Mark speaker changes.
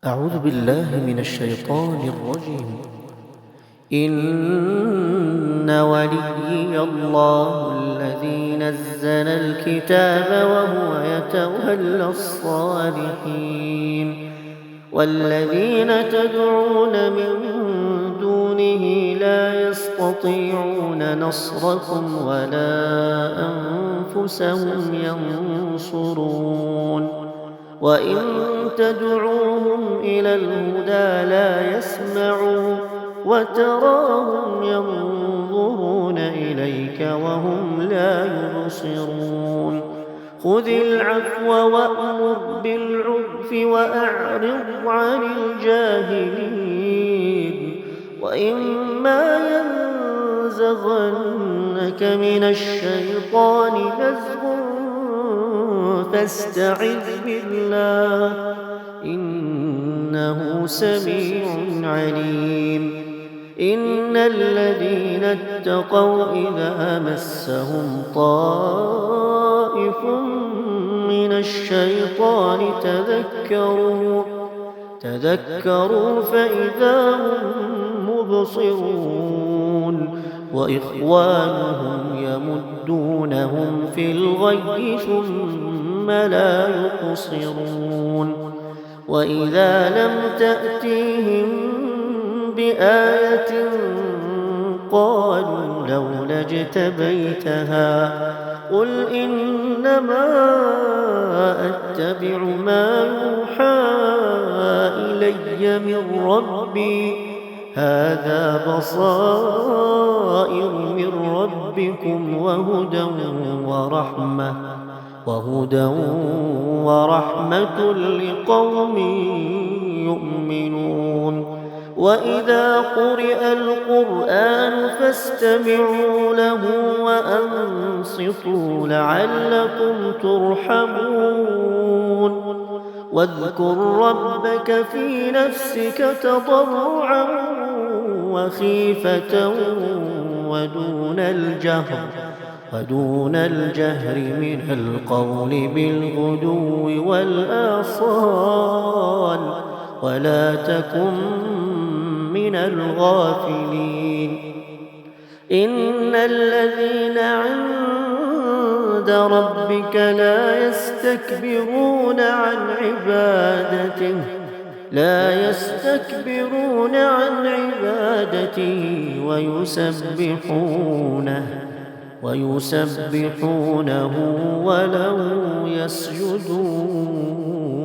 Speaker 1: أعوذ بالله من الشيطان الرجيم. إن وليي الله الذي نزل الكتاب وهو يتولى الصالحين والذين تدعون من دونه لا يستطيعون نصركم ولا أنفسهم ينصرون وإن تدعوهم إلى الهدى لا يسمعوا وتراهم ينظرون إليك وهم لا يبصرون خذ العفو وأمر بالعرف وأعرض عن الجاهلين وإما ينزغنك من الشيطان نزغ فاستعذ بالله إنه سميع عليم. إن الذين اتقوا إذا مسهم طائف من الشيطان تذكروا فإذا هم مبصرون وإخوانهم يمدونهم في الغي ثم لا يقصرون وإذا لم تأتيهم بآية قالوا لولا اجتبيتها قل إنما أتبع ما يوحى إلي من ربي هذا بصائر من ربكم وهدى ورحمة لقوم يؤمنون وإذا قرئ القرآن فاستمعوا له وأنصتوا لعلكم ترحمون واذكر ربك في نفسك تضرعا وخيفة ودون الجهر من القول بالغدو والآصال ولا تكن من الغافلين. إن الذين عند ربك لا يستكبرون عن عبادته ويسبحونه وله يسجدون.